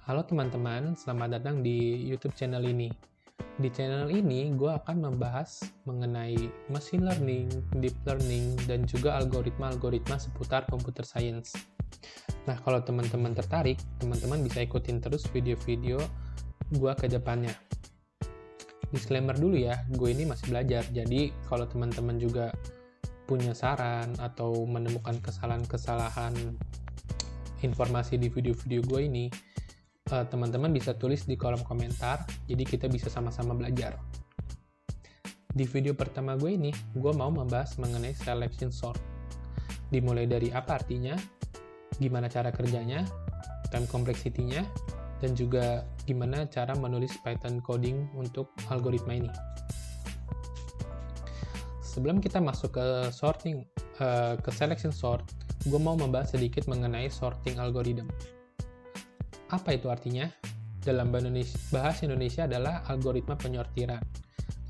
Halo teman-teman, selamat datang di YouTube channel ini. Di channel ini, gue akan membahas mengenai machine learning, deep learning, dan juga algoritma-algoritma seputar computer science. Nah, kalau teman-teman tertarik, teman-teman bisa ikutin terus video-video gue ke depannya. Disclaimer dulu ya, gue ini masih belajar, jadi kalau teman-teman juga punya saran atau menemukan kesalahan-kesalahan informasi di video-video gue ini, teman-teman bisa tulis di kolom komentar, jadi kita bisa sama-sama belajar. Di video pertama gue ini, gue mau membahas mengenai selection sort. Dimulai dari apa artinya, gimana cara kerjanya, time complexity-nya, dan juga gimana cara menulis Python coding untuk algoritma ini. Sebelum kita masuk ke selection sort, gue mau membahas sedikit mengenai sorting algorithm. Apa itu artinya? Dalam bahasa Indonesia adalah algoritma penyortiran.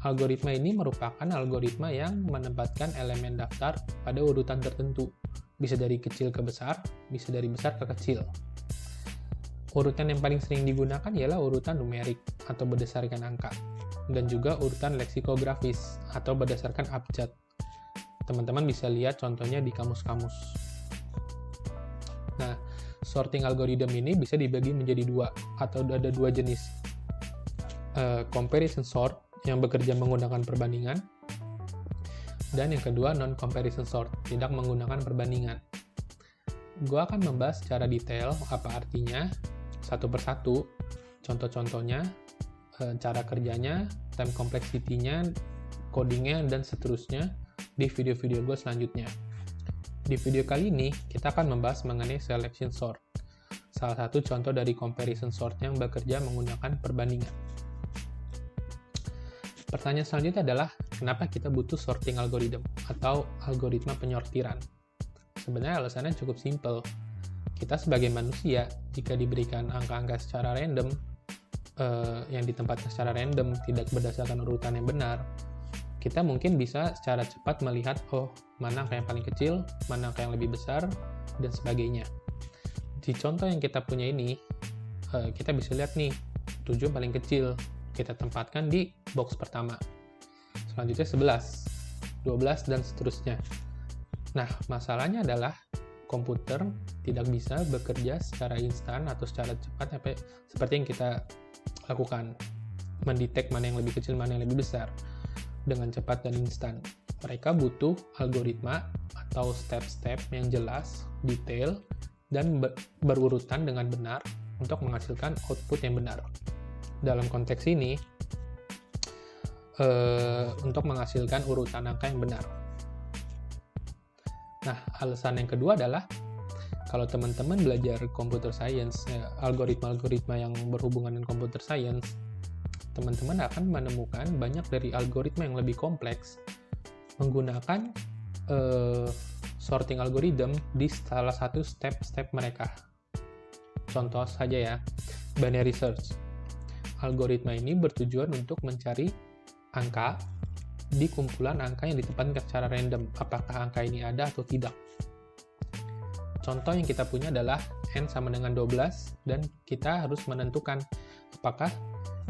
Algoritma ini merupakan algoritma yang menempatkan elemen daftar pada urutan tertentu. Bisa dari kecil ke besar, bisa dari besar ke kecil. Urutan yang paling sering digunakan ialah urutan numerik atau berdasarkan angka, dan juga urutan leksikografis atau berdasarkan abjad. Teman-teman bisa lihat contohnya di kamus-kamus. Nah, sorting algorithm ini bisa dibagi menjadi dua, atau ada dua jenis. Comparison sort, yang bekerja menggunakan perbandingan, dan yang kedua non-comparison sort, tidak menggunakan perbandingan. Gua akan membahas secara detail apa artinya, satu persatu, contoh-contohnya, cara kerjanya, time complexity-nya, codingnya, dan seterusnya di video-video gue selanjutnya. Di video kali ini, kita akan membahas mengenai selection sort, salah satu contoh dari comparison sort yang bekerja menggunakan perbandingan. Pertanyaan selanjutnya adalah, kenapa kita butuh sorting algorithm atau algoritma penyortiran? Sebenarnya alasannya cukup simpel. Kita sebagai manusia, jika diberikan angka-angka secara random, yang ditempatkan secara random, tidak berdasarkan urutan yang benar, kita mungkin bisa secara cepat melihat, mana angka yang paling kecil, mana angka yang lebih besar, dan sebagainya. Di contoh yang kita punya ini, kita bisa lihat nih, 7 paling kecil, kita tempatkan di box pertama. Selanjutnya 11, 12, dan seterusnya. Nah, masalahnya adalah komputer tidak bisa bekerja secara instan atau secara cepat seperti yang kita lakukan. Mendetek mana yang lebih kecil, mana yang lebih besar dengan cepat dan instan. Mereka butuh algoritma atau step-step yang jelas, detail, dan berurutan dengan benar untuk menghasilkan output yang benar. Dalam konteks ini, untuk menghasilkan urutan angka yang benar. Nah, alasan yang kedua adalah, kalau teman-teman belajar computer science, algoritma-algoritma yang berhubungan dengan computer science, teman-teman akan menemukan banyak dari algoritma yang lebih kompleks menggunakan sorting algorithm di salah satu step-step mereka. Contoh saja ya, binary search. Algoritma ini bertujuan untuk mencari angka di kumpulan angka yang ditempatkan secara random, apakah angka ini ada atau tidak. Contoh yang kita punya adalah n sama dengan 12, dan kita harus menentukan apakah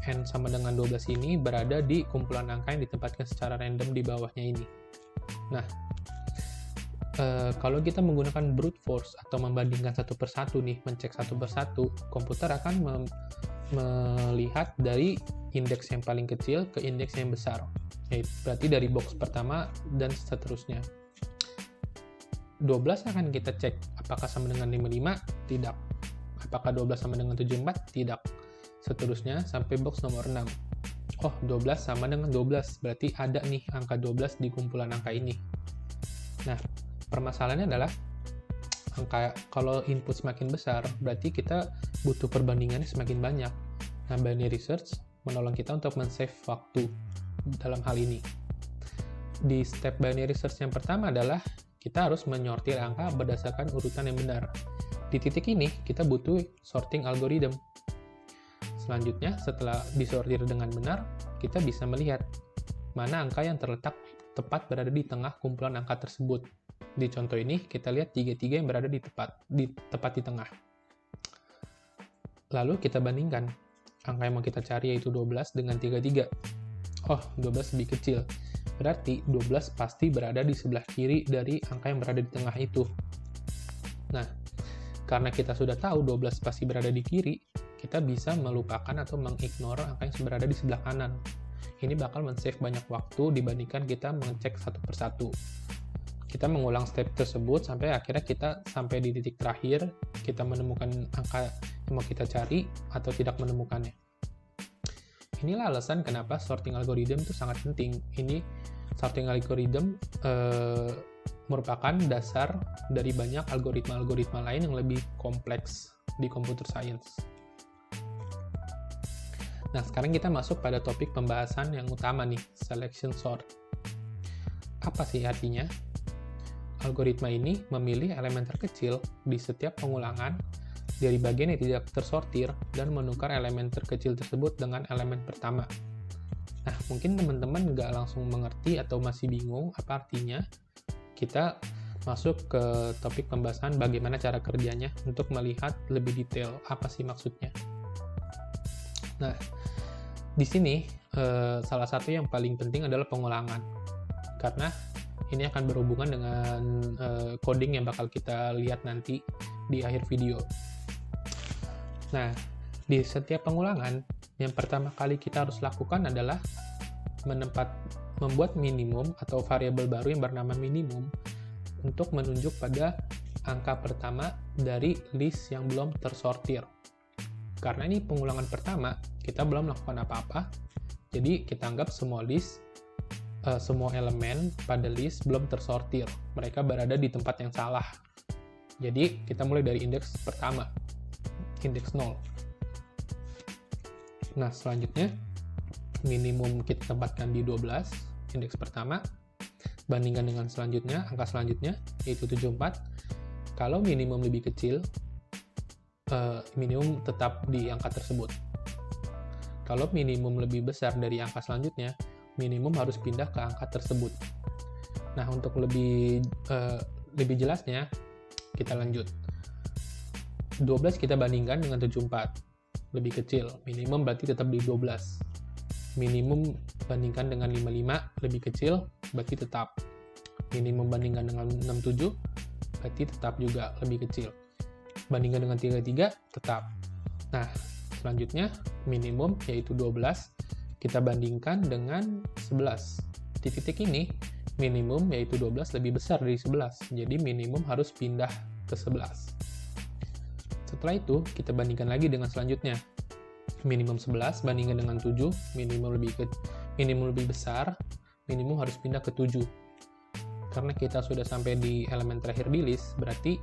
n sama dengan 12 ini berada di kumpulan angka yang ditempatkan secara random di bawahnya ini. Nah, kalau kita menggunakan brute force atau membandingkan satu persatu nih, mencek satu persatu, komputer akan melihat dari indeks yang paling kecil ke indeks yang besar. Berarti dari box pertama dan seterusnya. 12 akan kita cek apakah sama dengan 55? Tidak. Apakah 12 sama dengan 74? Tidak. Seterusnya sampai box nomor 6. 12 sama dengan 12, berarti ada nih angka 12 di kumpulan angka ini. Nah, permasalahannya adalah kalau input semakin besar, berarti kita butuh perbandingannya semakin banyak. Nah, binary search menolong kita untuk men-save waktu dalam hal ini. Di step binary search yang pertama adalah kita harus menyortir angka berdasarkan urutan yang benar. Di titik ini, kita butuh sorting algorithm. Selanjutnya, setelah disortir dengan benar, kita bisa melihat mana angka yang terletak tepat berada di tengah kumpulan angka tersebut. Di contoh ini, kita lihat 33 yang berada tepat di tengah. Lalu kita bandingkan. Angka yang mau kita cari yaitu 12 dengan 33. Oh, 12 lebih kecil. Berarti 12 pasti berada di sebelah kiri dari angka yang berada di tengah itu. Nah, karena kita sudah tahu 12 pasti berada di kiri, kita bisa melupakan atau mengignore angka yang berada di sebelah kanan. Ini bakal men-save banyak waktu dibandingkan kita mengecek satu persatu. Kita mengulang step tersebut sampai akhirnya kita sampai di titik terakhir, kita menemukan angka yang mau kita cari atau tidak menemukannya. Inilah alasan kenapa sorting algorithm itu sangat penting. Ini sorting algorithm merupakan dasar dari banyak algoritma-algoritma lain yang lebih kompleks di computer science. Nah, sekarang kita masuk pada topik pembahasan yang utama nih, selection sort. Apa sih artinya? Algoritma ini memilih elemen terkecil di setiap pengulangan dari bagian yang tidak tersortir dan menukar elemen terkecil tersebut dengan elemen pertama. Nah, mungkin teman-teman nggak langsung mengerti atau masih bingung apa artinya. Kita masuk ke topik pembahasan bagaimana cara kerjanya untuk melihat lebih detail apa sih maksudnya. Nah, di sini salah satu yang paling penting adalah pengulangan. Karena ini akan berhubungan dengan coding yang bakal kita lihat nanti di akhir video. Nah, di setiap pengulangan, yang pertama kali kita harus lakukan adalah membuat minimum atau variabel baru yang bernama minimum untuk menunjuk pada angka pertama dari list yang belum tersortir. Karena ini pengulangan pertama, kita belum melakukan apa-apa, jadi kita anggap semua elemen pada list belum tersortir. Mereka berada di tempat yang salah. Jadi, kita mulai dari indeks pertama, indeks 0. Nah, selanjutnya, minimum kita tempatkan di 12, indeks pertama, bandingkan dengan selanjutnya, angka selanjutnya, yaitu 74. Kalau minimum lebih kecil, minimum tetap di angka tersebut. Kalau minimum lebih besar dari angka selanjutnya, minimum harus pindah ke angka tersebut. Nah, untuk lebih jelasnya, kita lanjut. 12 kita bandingkan dengan 74, lebih kecil. Minimum berarti tetap di 12. Minimum bandingkan dengan 55, lebih kecil, berarti tetap. Minimum bandingkan dengan 67, berarti tetap juga lebih kecil. Bandingkan dengan 33, tetap. Nah, selanjutnya, minimum yaitu 12, kita bandingkan dengan 11. Di titik ini, minimum yaitu 12 lebih besar dari 11, jadi minimum harus pindah ke 11. Setelah itu, kita bandingkan lagi dengan selanjutnya. Minimum 11 bandingkan dengan 7, minimum lebih besar, minimum harus pindah ke 7. Karena kita sudah sampai di elemen terakhir di list, berarti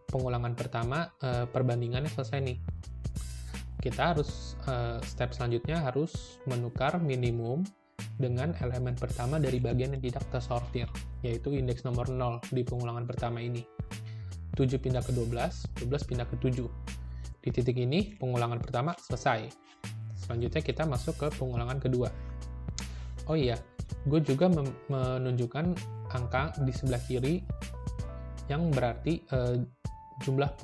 pengulangan pertama perbandingannya selesai nih. Kita harus step selanjutnya harus menukar minimum dengan elemen pertama dari bagian yang tidak tersortir, yaitu indeks nomor 0 di pengulangan pertama ini. 7 pindah ke 12, 12 pindah ke 7. Di titik ini, pengulangan pertama selesai. Selanjutnya kita masuk ke pengulangan kedua. Oh iya, gue juga menunjukkan angka di sebelah kiri yang berarti jumlah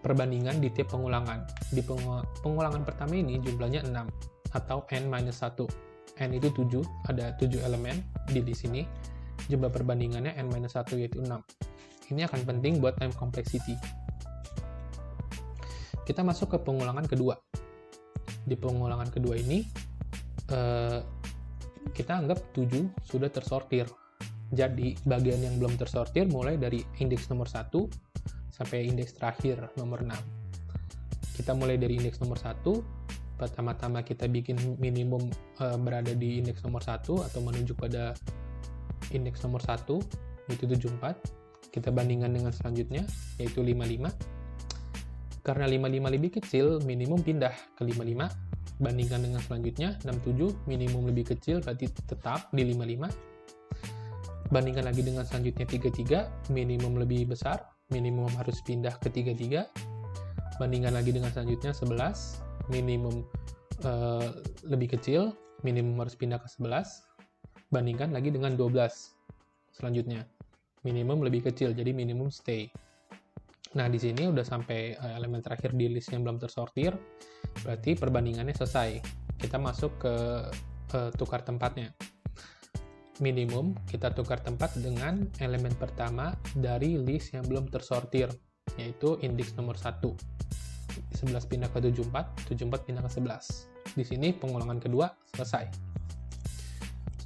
perbandingan di tiap pengulangan. Di pengulangan pertama ini jumlahnya 6 atau n-1. N itu 7, ada 7 elemen di sini. Jumlah perbandingannya n-1 yaitu 6. Ini akan penting buat time complexity. Kita masuk ke pengulangan kedua. Di pengulangan kedua ini kita anggap 7 sudah tersortir. Jadi bagian yang belum tersortir mulai dari indeks nomor 1 sampai indeks terakhir nomor 6. Kita mulai dari indeks nomor 1, pertama-tama kita bikin minimum berada di indeks nomor 1 atau menunjuk pada indeks nomor 1, yaitu 74. Kita bandingkan dengan selanjutnya, yaitu 55. Karena 55 lebih kecil, minimum pindah ke 55. Bandingkan dengan selanjutnya, 67, minimum lebih kecil, berarti tetap di 55. Bandingkan lagi dengan selanjutnya 33, minimum lebih besar, minimum harus pindah ke 33. Bandingkan lagi dengan selanjutnya 11, minimum lebih kecil, minimum harus pindah ke 11. Bandingkan lagi dengan 12 selanjutnya. minimum lebih kecil, jadi minimum stay. Nah, di sini udah sampai elemen terakhir di list yang belum tersortir, berarti perbandingannya selesai. Kita masuk ke tukar tempatnya. Minimum, kita tukar tempat dengan elemen pertama dari list yang belum tersortir, yaitu indeks nomor 1. 11 pindah ke 74, 74 pindah ke 11. Di sini pengulangan kedua selesai.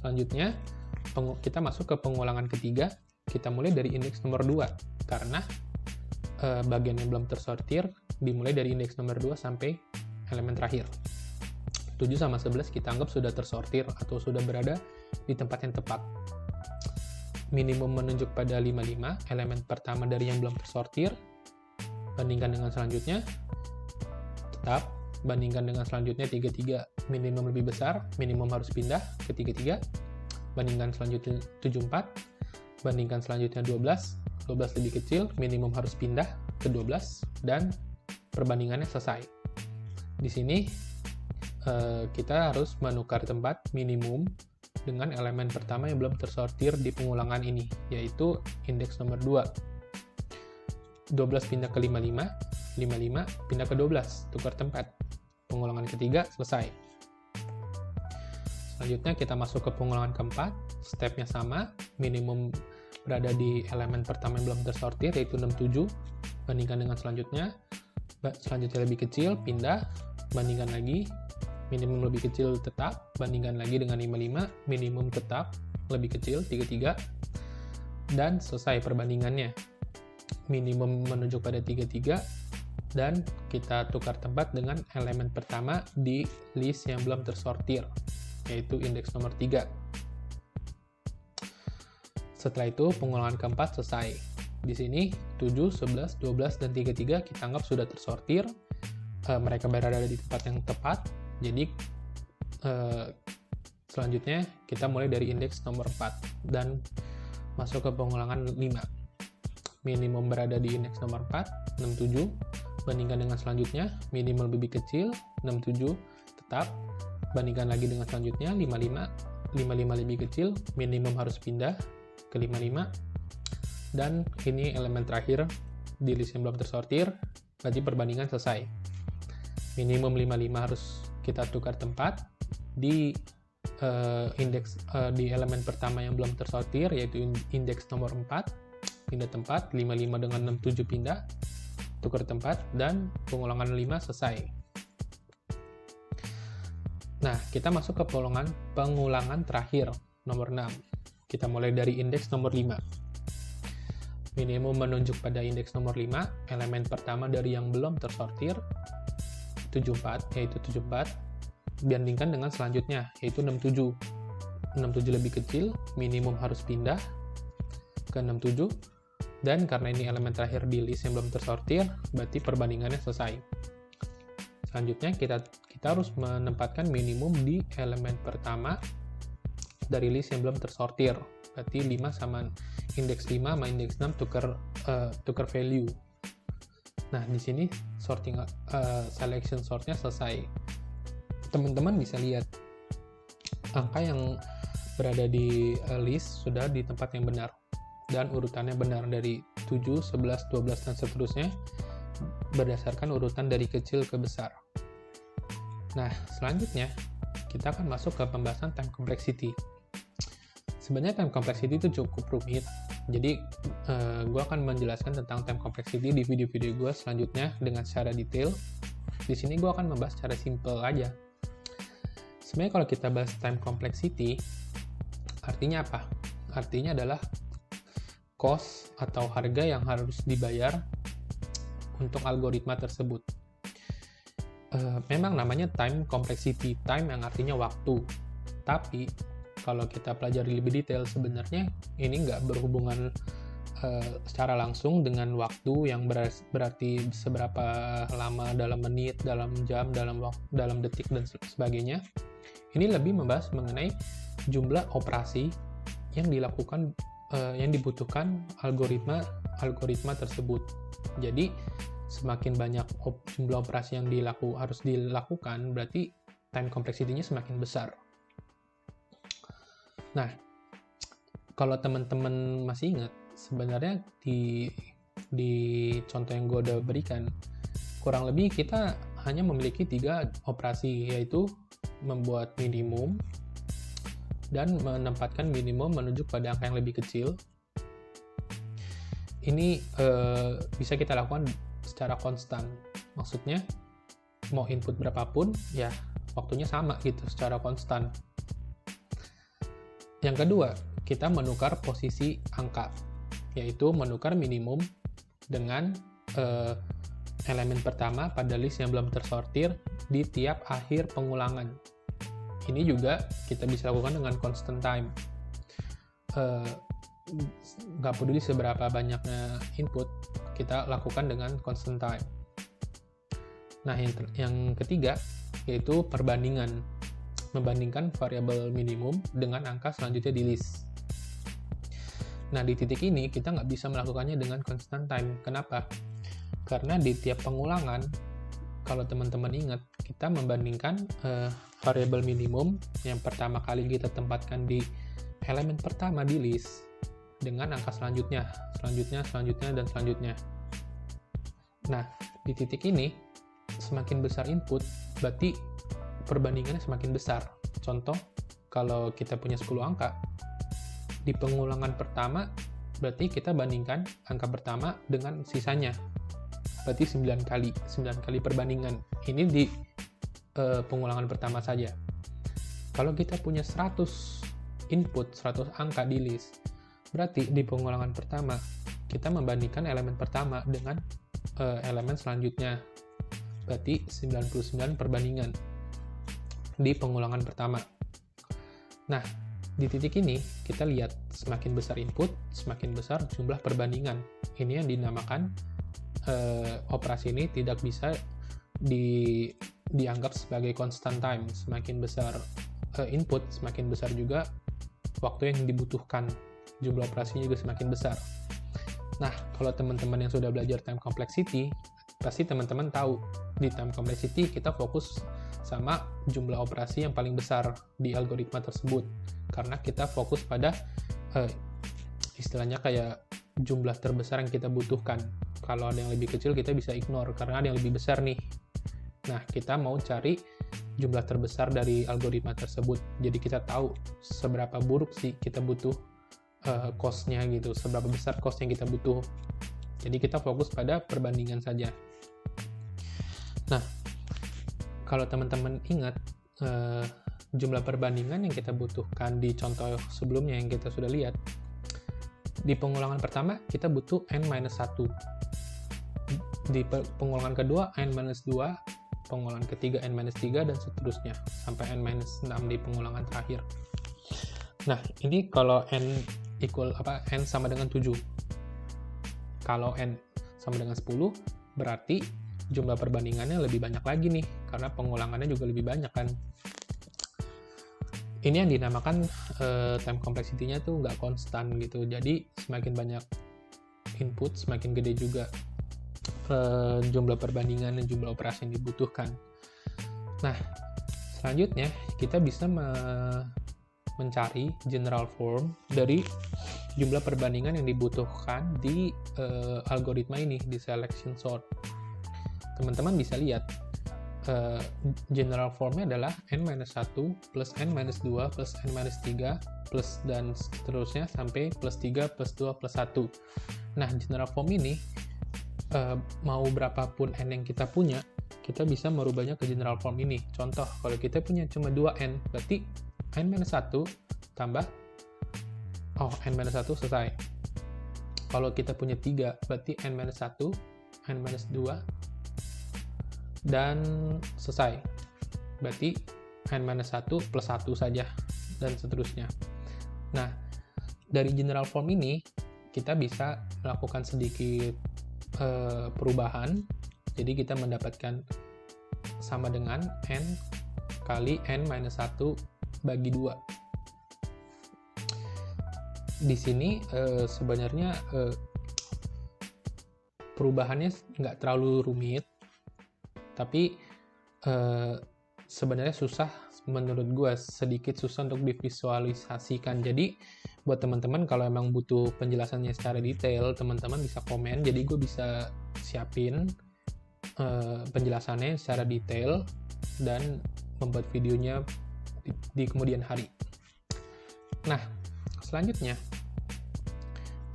Selanjutnya, kita masuk ke pengulangan ketiga, kita mulai dari indeks nomor 2, karena bagian yang belum tersortir dimulai dari indeks nomor 2 sampai elemen terakhir. 7 sama 11 kita anggap sudah tersortir atau sudah berada di tempat yang tepat. Minimum menunjuk pada 55, elemen pertama dari yang belum tersortir, bandingkan dengan selanjutnya, tetap, bandingkan dengan selanjutnya 33, minimum lebih besar, minimum harus pindah ke 33, bandingkan selanjutnya 74, bandingkan selanjutnya 12, 12 lebih kecil, minimum harus pindah ke 12, dan perbandingannya selesai. Di sini kita harus menukar tempat minimum dengan elemen pertama yang belum tersortir di pengulangan ini, yaitu indeks nomor 2. 12 pindah ke 55, 55 pindah ke 12, tukar tempat. Pengulangan ketiga selesai. Selanjutnya kita masuk ke pengulangan keempat, stepnya sama, minimum berada di elemen pertama yang belum tersortir, yaitu 67, bandingkan dengan selanjutnya lebih kecil, pindah, bandingkan lagi, minimum lebih kecil tetap, bandingkan lagi dengan 55, minimum tetap, lebih kecil, 33, dan selesai perbandingannya. Minimum menunjuk pada 33, dan kita tukar tempat dengan elemen pertama di list yang belum tersortir, yaitu indeks nomor 3. Setelah itu, pengulangan keempat selesai. Di sini, 7, 11, 12, dan 33 kita anggap sudah tersortir. Mereka berada di tempat yang tepat. Jadi, selanjutnya kita mulai dari indeks nomor 4 dan masuk ke pengulangan 5. Minimum berada di indeks nomor 4, 67, bandingkan dengan selanjutnya, minimum lebih kecil, 67, tetap, bandingkan lagi dengan selanjutnya, 55, 55 lebih kecil, minimum harus pindah ke 55, dan ini elemen terakhir di list yang belum tersortir, berarti perbandingan selesai. Minimum 55 harus kita tukar tempat di di elemen pertama yang belum tersortir, yaitu indeks nomor 4, pindah tempat, 55 dengan 67 pindah, tukar tempat, dan pengulangan 5 selesai. Nah, kita masuk ke pengulangan terakhir, nomor 6. Kita mulai dari indeks nomor 5. Minimum menunjuk pada indeks nomor 5, elemen pertama dari yang belum tersortir, 74, yaitu 74, bandingkan dengan selanjutnya, yaitu 67. 67 lebih kecil, minimum harus pindah ke 67, dan karena ini elemen terakhir di list yang belum tersortir, berarti perbandingannya selesai. Selanjutnya, kita harus menempatkan minimum di elemen pertama dari list yang belum tersortir. Berarti 5 sama indeks 5 sama indeks 6 tukar value. Nah, di sini selection sortnya selesai. Teman-teman bisa lihat angka yang berada di list sudah di tempat yang benar, dan urutannya benar dari 7, 11, 12, dan seterusnya berdasarkan urutan dari kecil ke besar. Nah, selanjutnya kita akan masuk ke pembahasan time complexity. Sebenarnya time complexity itu cukup rumit, jadi gue akan menjelaskan tentang time complexity di video-video gue selanjutnya dengan secara detail. Di sini gue akan membahas secara simple aja. Sebenarnya kalau kita bahas time complexity, artinya apa? Artinya adalah cost atau harga yang harus dibayar untuk algoritma tersebut. Memang namanya time complexity, time yang artinya waktu. Tapi kalau kita pelajari lebih detail, sebenarnya ini nggak berhubungan secara langsung dengan waktu yang berarti seberapa lama dalam menit, dalam jam, dalam detik, dan sebagainya. Ini lebih membahas mengenai jumlah operasi yang dibutuhkan algoritma tersebut. Jadi semakin banyak jumlah operasi yang harus dilakukan, berarti time complexity-nya semakin besar. Nah, kalau teman-teman masih ingat, sebenarnya di contoh yang gue udah berikan, kurang lebih kita hanya memiliki 3 operasi, yaitu membuat minimum dan menempatkan minimum menuju pada angka yang lebih kecil. Ini bisa kita lakukan secara konstan. Maksudnya, mau input berapapun, ya waktunya sama gitu, secara konstan. Yang kedua, kita menukar posisi angka, yaitu menukar minimum dengan elemen pertama pada list yang belum tersortir di tiap akhir pengulangan. Ini juga kita bisa lakukan dengan constant time. Nggak peduli seberapa banyaknya input, kita lakukan dengan constant time. Nah, yang ketiga yaitu perbandingan, membandingkan variabel minimum dengan angka selanjutnya di list. Nah, di titik ini kita nggak bisa melakukannya dengan constant time. Kenapa? Karena di tiap pengulangan, kalau teman-teman ingat, kita membandingkan variabel minimum yang pertama kali kita tempatkan di elemen pertama di list dengan angka selanjutnya, dan selanjutnya. Nah, di titik ini, semakin besar input, berarti perbandingannya semakin besar. Contoh, kalau kita punya 10 angka, di pengulangan pertama, berarti kita bandingkan angka pertama dengan sisanya. Berarti 9 kali perbandingan. Ini di pengulangan pertama saja. Kalau kita punya 100 input, 100 angka di list, berarti di pengulangan pertama, kita membandingkan elemen pertama dengan elemen selanjutnya. Berarti 99 perbandingan di pengulangan pertama. Nah, di titik ini, kita lihat semakin besar input, semakin besar jumlah perbandingan. Ini yang dinamakan operasi ini tidak bisa dianggap sebagai constant time. Semakin besar input, semakin besar juga waktu yang dibutuhkan. Jumlah operasinya juga semakin besar. Nah, kalau teman-teman yang sudah belajar time complexity, pasti teman-teman tahu di time complexity kita fokus sama jumlah operasi yang paling besar di algoritma tersebut. Karena kita fokus pada istilahnya kayak jumlah terbesar yang kita butuhkan. Kalau ada yang lebih kecil kita bisa ignore karena ada yang lebih besar nih. Nah, kita mau cari jumlah terbesar dari algoritma tersebut. Jadi kita tahu seberapa buruk sih kita butuh cost-nya gitu, seberapa besar cost yang kita butuh. Jadi kita fokus pada perbandingan saja. Nah, kalau teman-teman ingat jumlah perbandingan yang kita butuhkan di contoh sebelumnya yang kita sudah lihat, di pengulangan pertama kita butuh n-1, di pengulangan kedua n-2, pengulangan ketiga n-3, dan seterusnya sampai n-6 di pengulangan terakhir. Nah, ini kalau n sama dengan 7. Kalau n sama dengan 10, berarti jumlah perbandingannya lebih banyak lagi nih, karena pengulangannya juga lebih banyak kan. Ini yang dinamakan time complexity-nya tuh nggak konstan gitu. Jadi semakin banyak input, semakin gede juga jumlah perbandingan dan jumlah operasi yang dibutuhkan. Nah, selanjutnya kita bisa mencari general form dari jumlah perbandingan yang dibutuhkan di algoritma ini, di selection sort. Teman-teman bisa lihat general formnya adalah n-1 plus n-2 plus n-3 plus dan seterusnya sampai plus 3 plus 2 plus 1. Nah, general form ini mau berapapun n yang kita punya, kita bisa merubahnya ke general form ini. Contoh, kalau kita punya cuma 2n, berarti n-1 tambah n-1 selesai. Kalau kita punya 3, berarti n-1, n-2, dan selesai. Berarti n-1 plus 1 saja, dan seterusnya. Nah, dari general form ini, kita bisa melakukan sedikit perubahan. Jadi kita mendapatkan sama dengan n kali n-1 bagi 2. Di sini sebenarnya perubahannya nggak terlalu rumit, tapi sebenarnya susah menurut gue sedikit susah untuk divisualisasikan. Jadi buat teman-teman kalau emang butuh penjelasannya secara detail, teman-teman bisa komen, jadi gue bisa siapin penjelasannya secara detail dan membuat videonya di kemudian hari. Nah, selanjutnya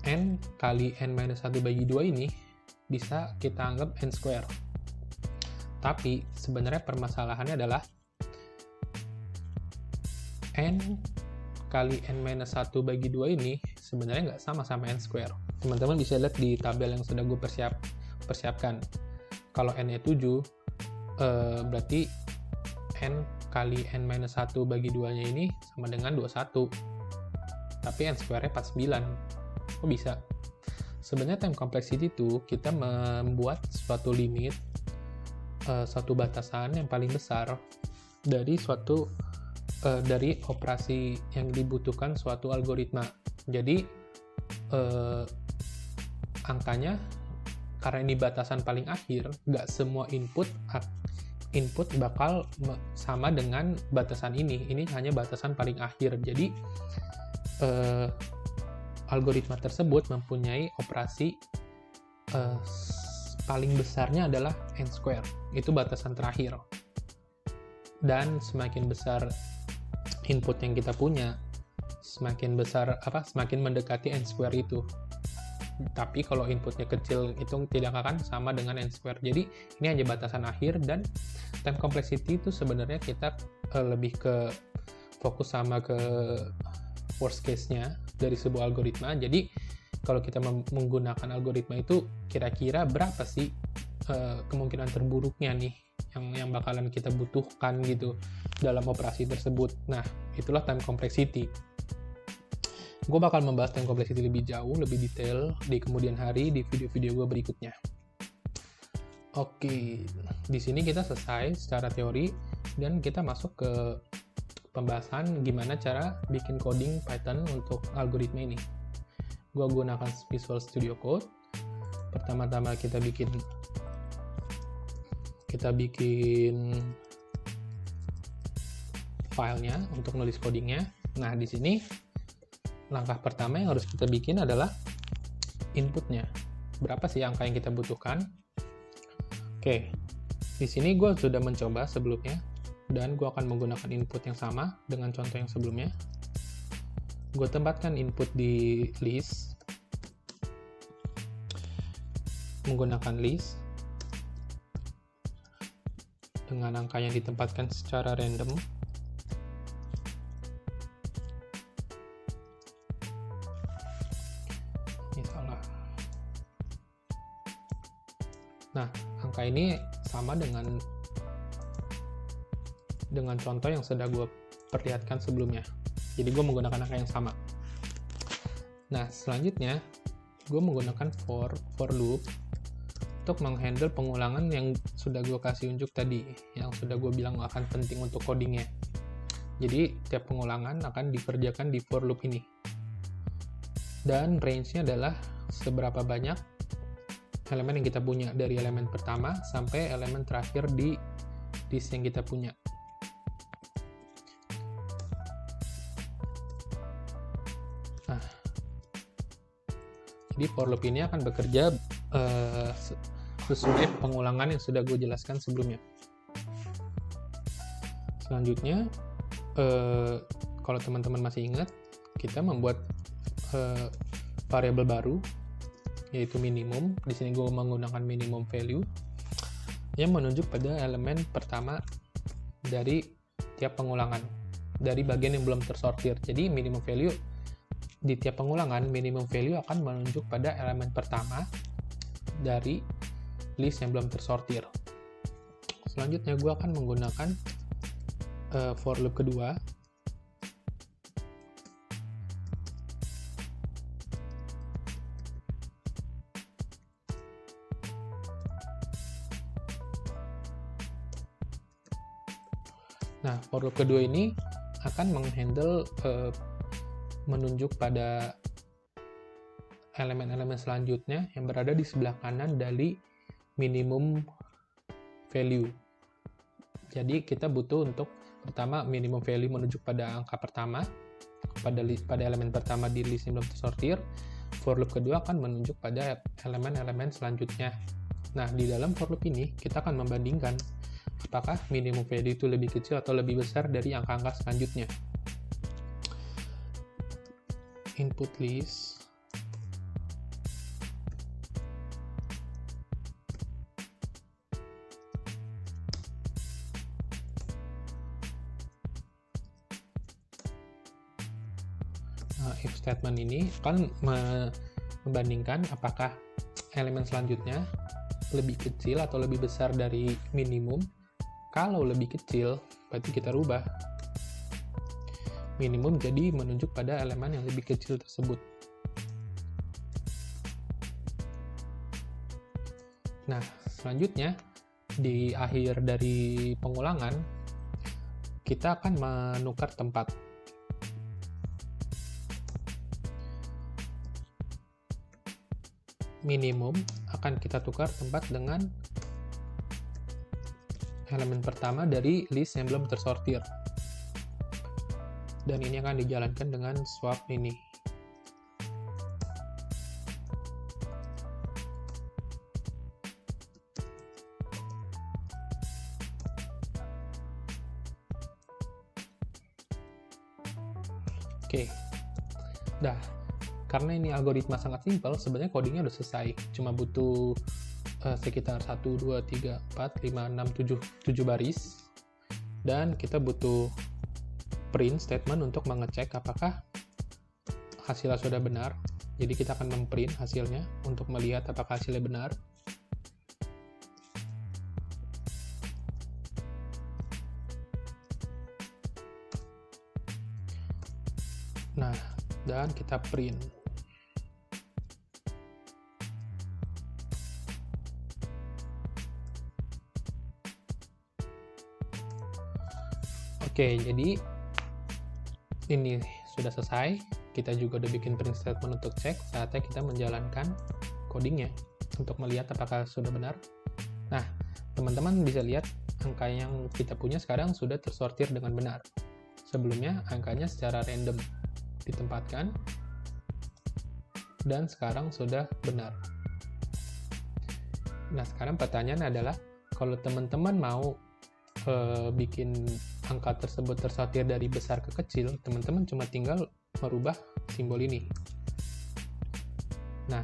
n kali n-1/2 ini bisa kita anggap n square. Tapi sebenarnya permasalahannya adalah n kali n-1/2 ini sebenarnya nggak sama n square. Teman-teman bisa lihat di tabel yang sudah gue persiapkan. Kalau n-nya 7, berarti n kali n-1/2-nya ini sama dengan 21. Tapi n square-nya 49. Kok bisa? Sebenarnya time complexity itu kita membuat suatu limit, suatu batasan yang paling besar dari dari operasi yang dibutuhkan suatu algoritma. Jadi angkanya, karena ini batasan paling akhir, nggak semua input bakal sama dengan batasan ini. Ini hanya batasan paling akhir. Jadi algoritma tersebut mempunyai operasi paling besarnya adalah n square. Itu batasan terakhir. Dan semakin besar input yang kita punya, semakin mendekati n square itu. Tapi kalau inputnya kecil itu tidak akan sama dengan n square. Jadi ini hanya batasan akhir, dan time complexity itu sebenarnya kita lebih ke fokus sama ke worst case-nya dari sebuah algoritma. Jadi kalau kita menggunakan algoritma itu, kira-kira berapa sih kemungkinan terburuknya nih yang bakalan kita butuhkan gitu dalam operasi tersebut. Nah, itulah time complexity. Gue bakal membahas time complexity lebih jauh, lebih detail di kemudian hari di video-video gue berikutnya. Oke, di sini kita selesai secara teori dan kita masuk ke pembahasan gimana cara bikin coding Python untuk algoritma ini. Gue gunakan Visual Studio Code. Pertama-tama kita bikin filenya untuk nulis codingnya. Nah, di sini langkah pertama yang harus kita bikin adalah inputnya. Berapa sih angka yang kita butuhkan? Oke, di sini gue sudah mencoba sebelumnya, dan gue akan menggunakan input yang sama dengan contoh yang sebelumnya. Gue tempatkan input di list, menggunakan list, dengan angka yang ditempatkan secara random. Nah, angka ini sama dengan contoh yang sudah gue perlihatkan sebelumnya. Jadi gue menggunakan angka yang sama. Nah, selanjutnya gue menggunakan for loop untuk menghandle pengulangan yang sudah gue kasih unjuk tadi, yang sudah gue bilang akan penting untuk codingnya. Jadi tiap pengulangan akan dikerjakan di for loop ini. Dan range-nya adalah seberapa banyak elemen yang kita punya, dari elemen pertama sampai elemen terakhir di list yang kita punya. Nah, jadi for loop ini akan bekerja sesuai pengulangan yang sudah gue jelaskan sebelumnya. Selanjutnya, kalau teman-teman masih ingat, kita membuat variabel baru, yaitu minimum. Di sini gue menggunakan minimum value yang menunjuk pada elemen pertama dari tiap pengulangan, dari bagian yang belum tersortir. Jadi minimum value di tiap pengulangan, minimum value akan menunjuk pada elemen pertama dari list yang belum tersortir. Selanjutnya gue akan menggunakan for loop kedua. Nah, for loop kedua ini akan menghandle menunjuk pada elemen-elemen selanjutnya yang berada di sebelah kanan dari minimum value. Jadi kita butuh untuk Pertama, minimum value menunjuk pada angka pertama, pada elemen pertama di list yang belum tersortir. For loop kedua akan menunjuk pada elemen-elemen selanjutnya. Nah, di dalam for loop ini, kita akan membandingkan apakah minimum value itu lebih kecil atau lebih besar dari angka-angka selanjutnya. Input list. If statement ini akan membandingkan apakah elemen selanjutnya lebih kecil atau lebih besar dari minimum. Kalau lebih kecil, berarti kita rubah minimum jadi menunjuk pada elemen yang lebih kecil tersebut. Nah, selanjutnya di akhir dari pengulangan kita akan menukar tempat. Minimum akan kita tukar tempat dengan elemen pertama dari list yang belum tersortir. Dan ini akan dijalankan dengan swap ini. Oke. Dah. Karena ini algoritma sangat simpel, sebenarnya codingnya udah selesai. Cuma butuh sekitar 1, 2, 3, 4, 5, 6, 7 baris. Dan kita butuh print statement untuk mengecek apakah hasilnya sudah benar. Jadi kita akan memprint hasilnya untuk melihat apakah hasilnya benar. Nah, dan kita print. Oke, jadi ini sudah selesai. Kita juga udah bikin print statement untuk cek. Saatnya kita menjalankan codingnya untuk melihat apakah sudah benar. Nah, teman-teman bisa lihat angka yang kita punya sekarang sudah tersortir dengan benar. Sebelumnya angkanya secara random ditempatkan dan sekarang sudah benar. Nah, sekarang pertanyaan adalah kalau teman-teman mau bikin angka tersebut tersortir dari besar ke kecil, teman-teman cuma tinggal merubah simbol ini. Nah,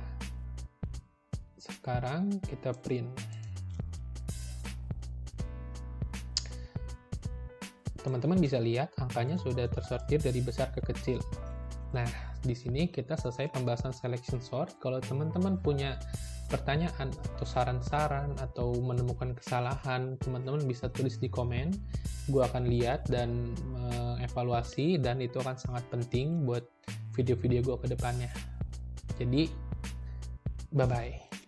sekarang kita print. Teman-teman bisa lihat angkanya sudah tersortir dari besar ke kecil. Nah, di sini kita selesai pembahasan selection sort. Kalau teman-teman punya pertanyaan atau saran-saran atau menemukan kesalahan, teman-teman bisa tulis di komen. Gue akan lihat dan mengevaluasi, dan itu akan sangat penting buat video-video gue ke depannya. Jadi, bye-bye.